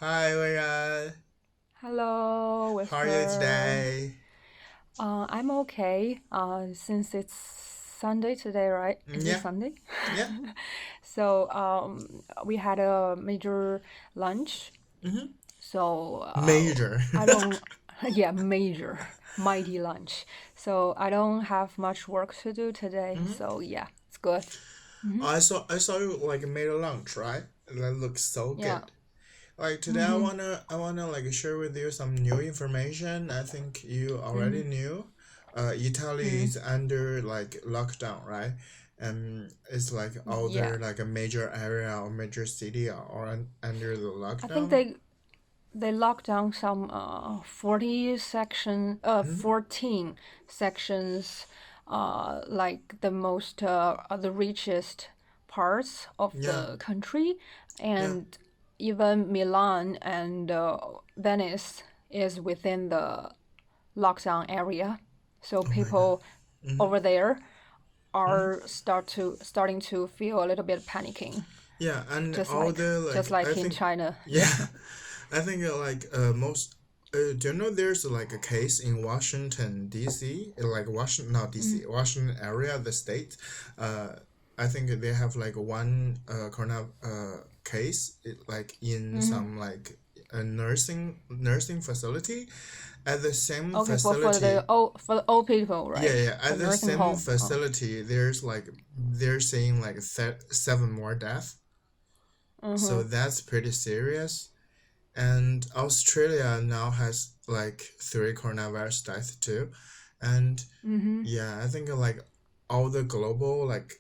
Hi, Leah. Hello, How are you Whisper. today? I'm okay. Since it's Sunday today, right? Is it Yeah, Sunday? yeah. So, we had a major lunch. Mm-hmm. So, Major. I don't, yeah, major, mighty lunch. So I don't have much work to do today. Mm-hmm. So yeah, it's good. Mm-hmm. I saw you like made a lunch, right? That looks so Yeah. good. Like today, I Mm-hmm. wanna like share with you some new information. I think you Mm-hmm. already knew. Italy Mm-hmm. is under like lockdown, right? And it's like all Yeah. the like a major area or major city are under the I think lockdown. they locked down some 14 sections, like the richest parts of Yeah, the country, yeah. and even Milan and Venice is within the lockdown area. So Oh my God. people Mm-hmm. over there Mm-hmm. are starting to feel a little bit panicking, Yeah, and just all like the just like I like in think China. yeah, I think most do you know there's like a case in Washington D.C. like Washington not Mm, D.C. Washington area the state. Uh, I think they have like one corona case like in mm. some like a nursing facility at the same Okay, facility. for the old people, Yeah, right? yeah. The At the nursing same home. Oh. facility, there's like they're saying like seven more deaths, so Mhm. that's pretty serious. And Australia now has like three coronavirus deaths too. And Mhm. yeah, I think like all the global like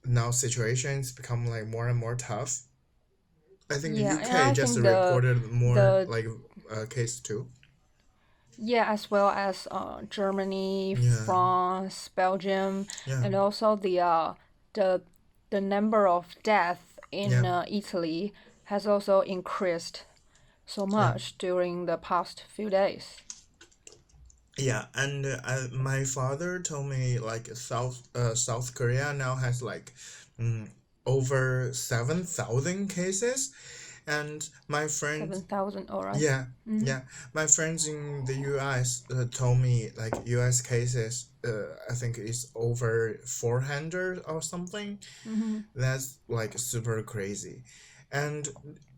now situations become like more and more tough. I think Yeah, and UK I just think reported more the like case too. yeah, as well as Germany, Yeah, France, Belgium, yeah, and also the the number of deaths yeah, in Italy has also increased so yeah. much during the past few days. Yeah, and my father told me like South Korea now has like mm, over 7,000 cases, and my friends 7,000, all right. yeah, Mhm. yeah, my friends in the U.S. Told me like U.S. cases I think is over 400 or something. Mhm. That's like super crazy, and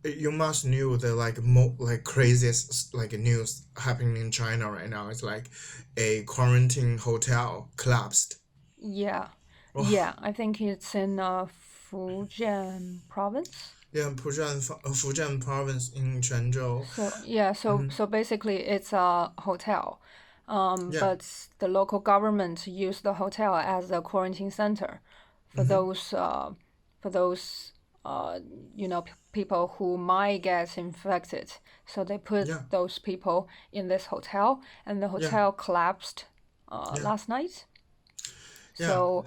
you must knew the like like craziest like news happening in China right now. It's like a quarantine hotel collapsed. Yeah. Oh, Yeah, I think it's in Fujian province. yeah, Fujian province in Quanzhou. So yeah, Mm-hmm. so basically it's a hotel, Yeah. but the local government used the hotel as a quarantine center for Mm-hmm. for those people who might get infected. So they put Yeah. those people in this hotel, and the Yeah. hotel collapsed Yeah. last night. Yeah. So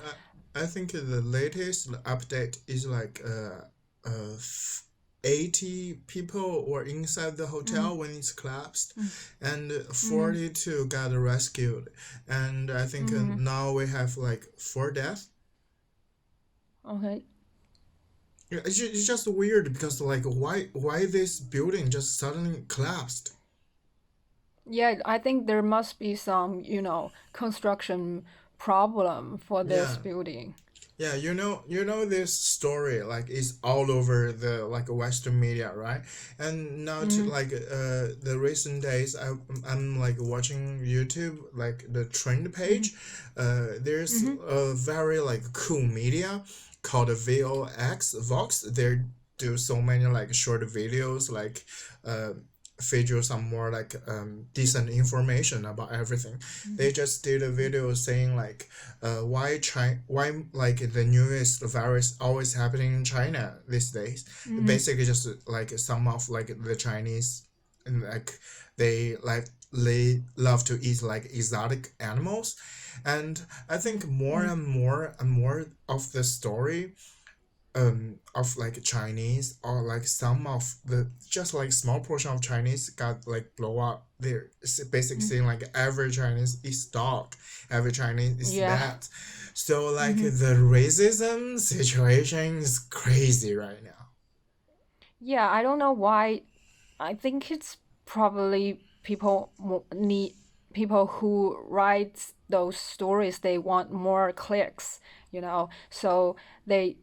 I think the latest update is like 80 people were inside the mm, hotel when it's collapsed, mm, and mm, 42 got rescued. And I think mm, now we have like four deaths. okay. Yeah, it's just weird because like why this building just suddenly collapsed? Yeah, I think there must be some, construction problem for this Yeah. building. Yeah, you know this story like is all over the like Western media, right? And now to Mm, like the recent days, I'm like watching YouTube like the trend mm, page. There's mm, a very like cool media called VOX Vox. They do so many like short videos like uh feature some more like decent information about everything. mm, They just did a video saying like why like the newest virus always happening in China these days. mm, Basically, just like some of like the Chinese, and like they love to eat like exotic animals, and I think more mm, and more and more of the story of like Chinese or like some of the just like small portion of Chinese got like blow up. They're basically mm. saying like every Chinese is dog, every Chinese is Yeah. that. So like Hmm. the racism situation is crazy right now. Yeah, I don't know why I think it's probably need people who write those stories. They want more clicks, so they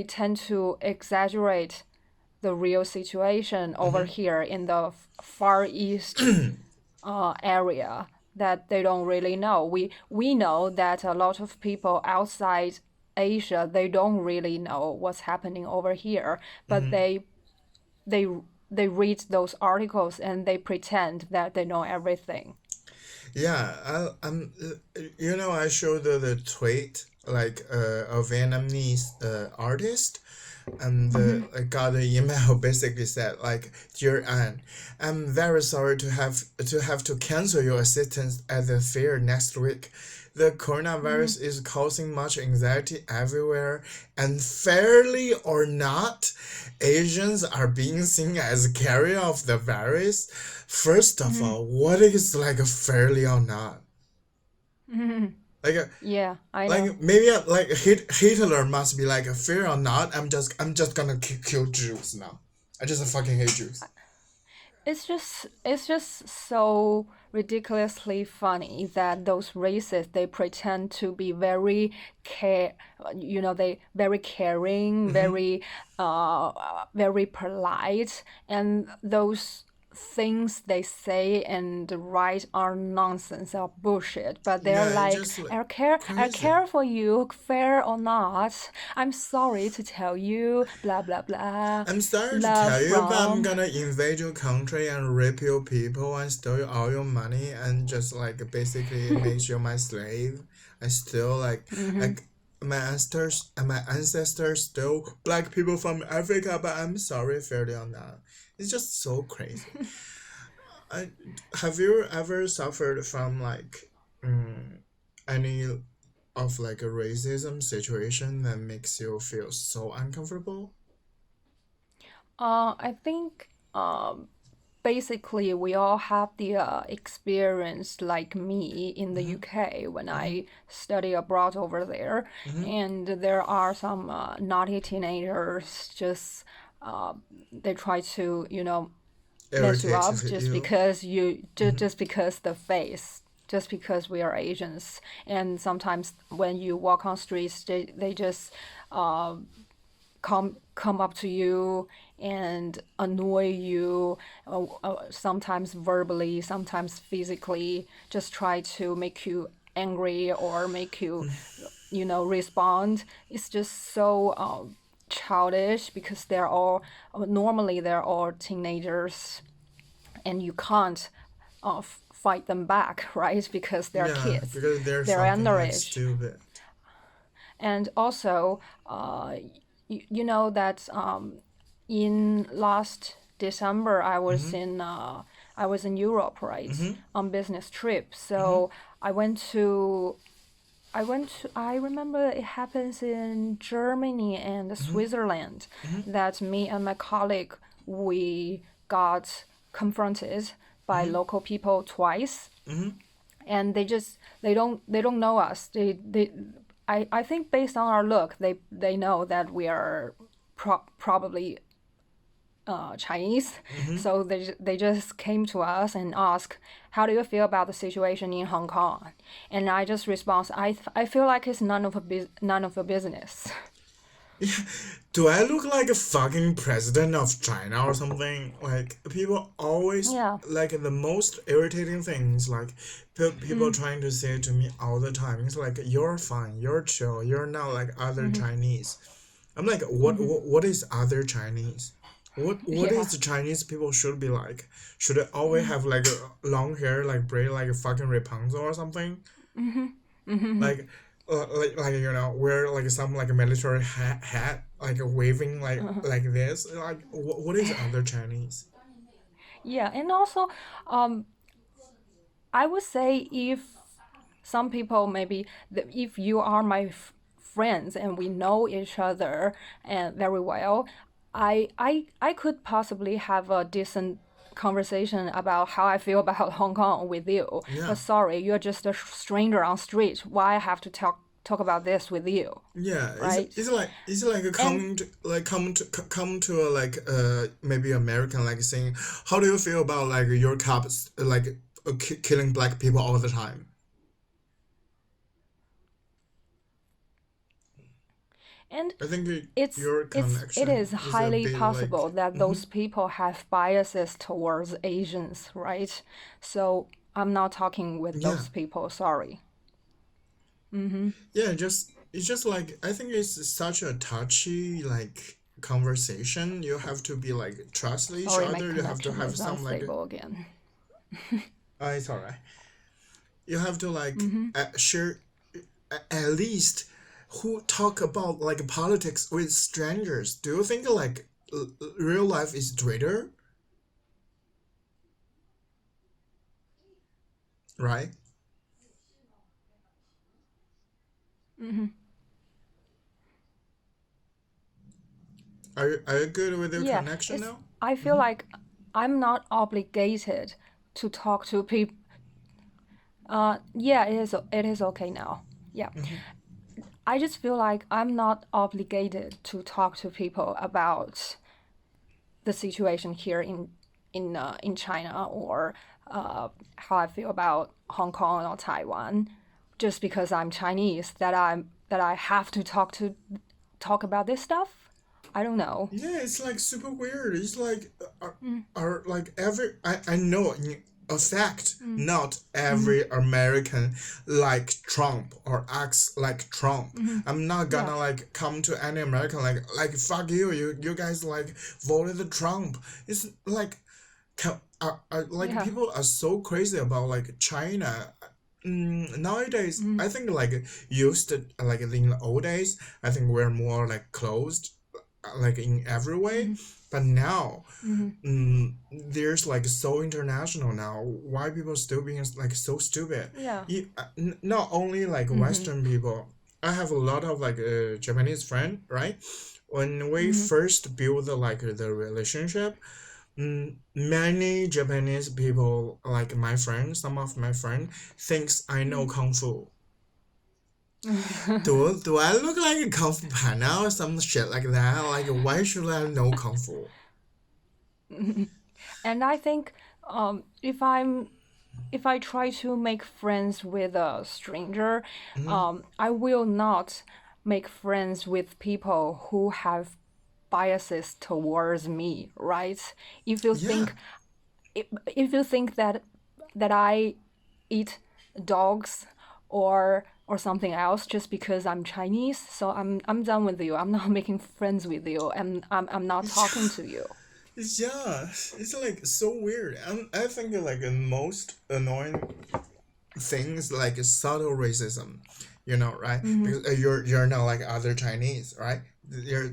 tend to exaggerate the real situation over Mm-hmm. here in the Far East area that they don't really know. We know that a lot of people outside Asia, they don't really know what's happening over here, but Mm-hmm. they they read those articles and they pretend that they know everything. Yeah, I showed the tweet like a Vietnamese artist, and Mm-hmm. I got an email basically said like, "Dear Anne, I'm very sorry to cancel your assistance at the fair next week. The Mm-hmm. coronavirus is causing much anxiety everywhere, and fairly or not, Asians are being seen as carrier of the virus. First of Mm-hmm. all, what is like a fairly or not? Mm-hmm. Like Yeah, I know. like maybe like Hitler must be like fair or not. I'm just gonna kill Jews now. I just fucking hate Jews. It's just so ridiculously funny that those racists, they pretend to be very care they very caring, Mm-hmm. very polite, and those things they say and write are nonsense or bullshit, but they're Yeah, it's like, just like I crazy. care for you, fair or not, I'm sorry to tell you, blah blah blah, I'm sorry to love tell you, but I'm from. gonna invade your country and rape your people and steal all your money and just like basically make you my slave. I still Hmm. like my ancestors stole black people from Africa, but I'm sorry, fairly or not. It's just so crazy. I have you ever suffered from like any of like a racism situation that makes you feel so uncomfortable? I think basically we all have the experience like me in the Mm-hmm. UK when Mm-hmm. I study abroad over there, Mm-hmm. and there are some naughty teenagers just uh, they try to mess you Irritates up just you. because Mm-hmm. just because the face. Just because we are Asians, and sometimes when you walk on streets, they just uh, come up to you and annoy you, sometimes verbally, sometimes physically, just try to make you angry or make you respond. It's just so childish because they're all teenagers, and you can't fight them back, right? Because they're Yeah, kids, because there's they're something like underage. stupid. And also, you know that in last December Mm-hmm. I was in Europe, right, Mm-hmm. on business trip. Mm-hmm. So I went to I remember it happens in Germany and Mm-hmm. Switzerland Mm-hmm. that me and my colleague, we got confronted by Mm-hmm. local people twice, Mm-hmm. and they don't know us. I think based on our look, they know that we are probably Chinese, Mm-hmm. so they just came to us and asked, "How do you feel about the situation in Hong Kong?" And I just respond, I feel like it's none of your business." Do I look like a fucking president of China or something? Like people always Yeah. like the most irritating things. Like people Mm-hmm. trying to say to me all the time. It's like you're fine, you're chill, you're not like other Mm-hmm. Chinese. I'm like, what is other Chinese? What Yeah. is the Chinese people should be like? Should it always Mm-hmm. have like a long hair, like braid, like a fucking Rapunzel or something? Mm-hmm. Mm-hmm. Like, like wear like some like a military hat, like waving like this. Like, what is other Chinese? Yeah, and also, um, I would say if some people maybe if you are my friends and we know each other and very well, I could possibly have a decent conversation about how I feel about Hong Kong with you. Yeah. But sorry, you're just a stranger on street. Why I have to talk about this with you, Yeah, right? it's like a And come to a like maybe American like saying, how do you feel about like your cops like killing black people all the time? and I think it's your it is connection is a highly bit possible like that those people have biases towards Asians, right? So I'm not talking with yeah, those people, sorry. Mm-hmm. yeah. Just it's just like I think it's such a touchy like conversation. You have to be like trust each Sorry, my other. You have to connection have is some like unstable again. it's alright. You have to like Mm-hmm. share at least who talk about like politics with strangers. Do you think like real life is straighter, right? Mm-hmm. Are you good with your Yeah, connection it's now? I feel like I'm not obligated to talk to people. Yeah, it is okay now. Yeah. I just feel like I'm not obligated to talk to people about the situation here in China, or how I feel about Hong Kong or Taiwan, just because I'm Chinese, that I have to talk about this stuff. I don't know. Yeah, it's like super weird. It's like are like every I know in a fact not Mm-hmm. every American like Trump or acts like Trump. Mm-hmm. I'm not Yeah. gonna like come to any American like fuck you, you guys like voted Trump. It's like like Yeah. people are so crazy about like China. Nowadays, Mm-hmm. I think like used to, like in the old days, I think we're more like closed like in every way. Mm-hmm. But now, Mm-hmm. there's like so international now. Why people still being like so stupid? Yeah. Not only like Mm-hmm. Western people. I have a lot of like Japanese friend, right? When we Mm-hmm. first build like the relationship, many Japanese people, like my friends, some of my friends, thinks I know kung fu. Do I look like a kung fu panda or some shit like that? Like, why should I know kung fu? And I think if I try to make friends with a stranger, I will not make friends with people who have biases towards me, right? If you Yeah, think if you think that I eat dogs or something else just because I'm Chinese, so I'm done with you. I'm not making friends with you, and I'm not talking to you. yeah, it's like so weird. And I think like the most annoying things like subtle racism, right? Mm-hmm. Because you're not like other Chinese, right? They're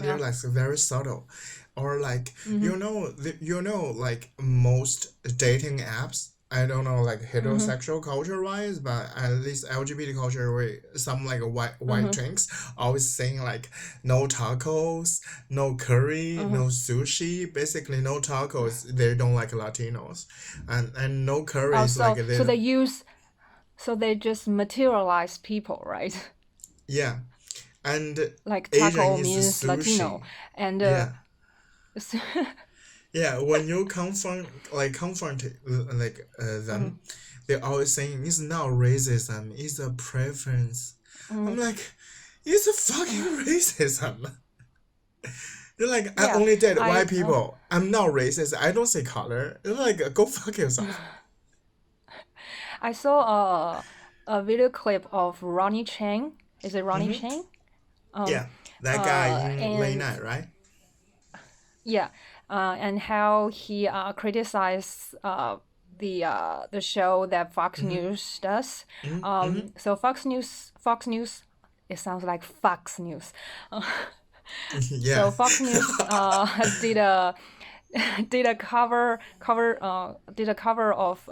Yeah. like very subtle, or like Mm-hmm. like most dating apps. I don't know like Mm-hmm. heterosexual culture wise, but at least LGBT culture, where some like white Mm-hmm. drinks always saying like no tacos, no curry, Mm-hmm. no sushi. Basically, no tacos. They don't like Latinos, and no curry Oh, is like so they. they just materialize people, right? Yeah, and Like Asian taco is means Latino, sushi. and Yeah, s- yeah. When you confront like Mhm. them, they're always saying it's not racism, it's a preference. I'm Mhm. like, it's a fucking racism. They're like, I Yeah, only date white I people. I'm not racist. I don't say color. They're like, go fuck yourself. I saw a video clip of Ronnie Chang. Is it Ronnie Chang? Um, Yeah, that guy in late and night, right? yeah, and how he criticized the show that Fox News does. So Fox News, it sounds like Fox News. Yeah. So Fox News did a did a cover of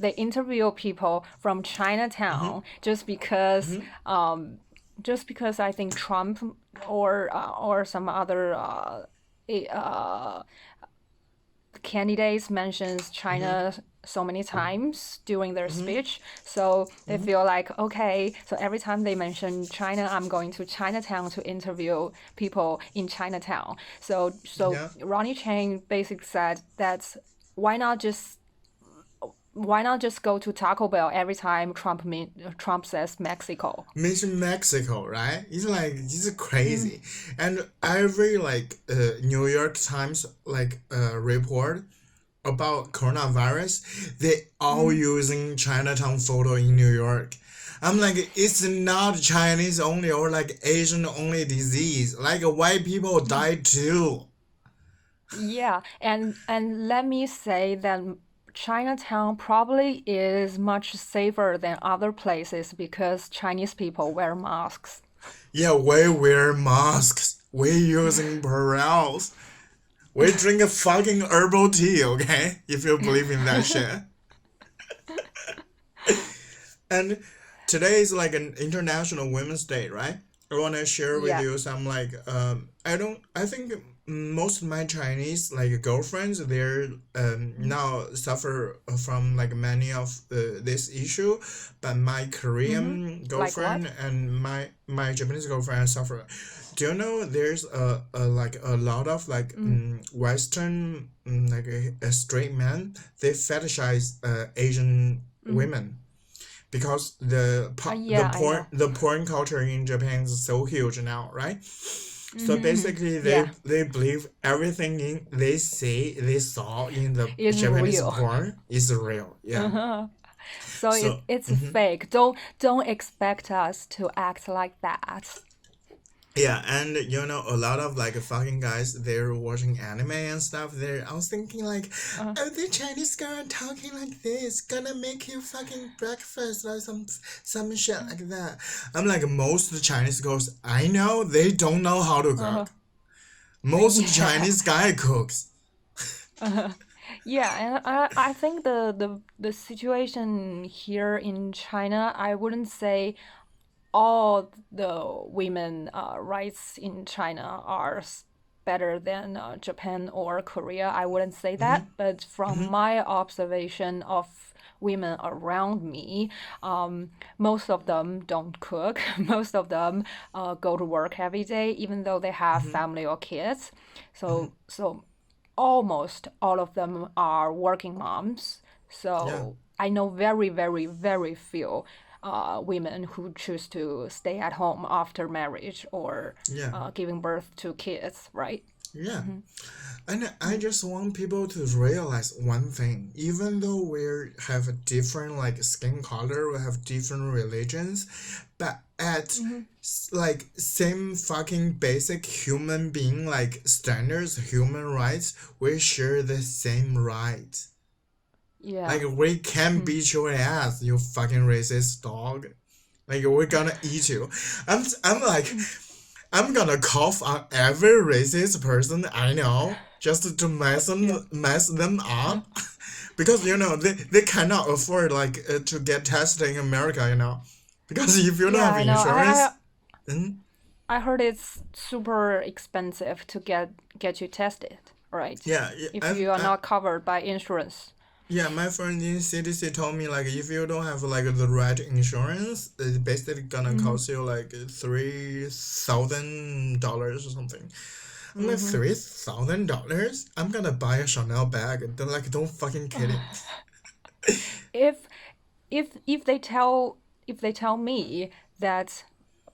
they interview people from Chinatown just because I think Trump or some other candidates mentions China so many times during their speech. So they feel like, okay, so every time they mention China, I'm going to Chinatown to interview people in Chinatown. So Yeah. Ronnie Chang basically said that why not just why not just go to Taco Bell every time Trump says Mexico? Mention Mexico, right? It's crazy. And every New York Times report about coronavirus, they all using Chinatown photo in New York. I'm like, it's not Chinese only or like Asian only disease. Like white people die too. Yeah, and let me say that Chinatown probably is much safer than other places because Chinese people wear masks. Yeah, we wear masks. We using pearls. We drink a fucking herbal tea, okay? If you believe in that shit. And today is like an International Women's Day, right? I want to share with Yeah. you some I think most of my Chinese girlfriends they're now suffer from like many of this issue, but my Mm-hmm. Korean Like girlfriend what? and my Japanese girlfriend suffer. Do you know there's a lot of Western straight men they fetishize Asian women because Yeah, I know. the porn culture in Japan is so huge now, right? So Mm-hmm. basically, Yeah, they believe everything they saw in the it's Japanese real. porn is real. Yeah. So So it's fake. Don't expect us to act like that. yeah, and you know, a lot of like fucking guys, they're watching anime and stuff. There, I was thinking like, Uh, oh, the Chinese girl talking like this, gonna make you fucking breakfast or some shit like that. I'm like, most Chinese girls I know, they don't know how to uh, cook. Most yeah. Chinese guy cooks. Yeah, and I think the situation here in China, I wouldn't say all the women rights in China are better than Japan or Korea. I wouldn't say that, but from my observation of women around me, most of them don't cook. Most of them go to work every day, even though they have family or kids. So almost all of them are working moms. Yeah, So I know very, very, very few women who choose to stay at home after marriage or yeah, giving birth to kids, right? yeah. And I just want people to realize one thing. Even though we have a different skin color, we have different religions, but at same fucking basic human being standards, human rights, we share the same rights. Like Yeah. we can beat your ass, you fucking racist dog. Like we're gonna eat you. I'm like I'm gonna cough on every racist person I know just to Yeah. mess them up because you know they cannot afford to get tested in America, you know, because if you don't Yeah, have I know. insurance, then I heard it's super expensive to get you tested, right? yeah, If you are not covered by insurance. yeah, my friend in CDC told me if you don't have the right insurance, it's basically gonna Mm-hmm. cost you $3,000 or something. I'm like Mm-hmm. $3,000. I'm gonna buy a Chanel bag. Don't fucking kidding. If if they tell me that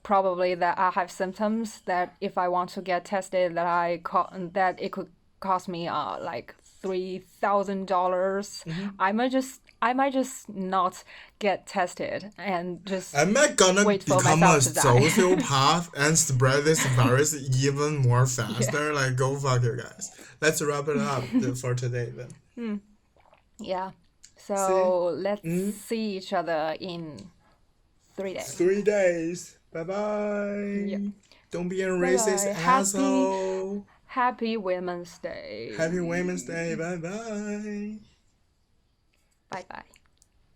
probably that I have symptoms that if I want to get tested that it could cost me like $3,000, I might just not get tested and just Am I gonna wait for become a myself to die. sociopath and spread this virus even more Yeah. faster? Like, go fuck you guys. Let's wrap it up for today then. Yeah. See? So let's Mm, see each other in 3 days. 3 days. Bye Yep. bye. Don't be a Bye racist bye. asshole. Happy Women's Happy Women's Day. Day. Bye bye. Bye bye.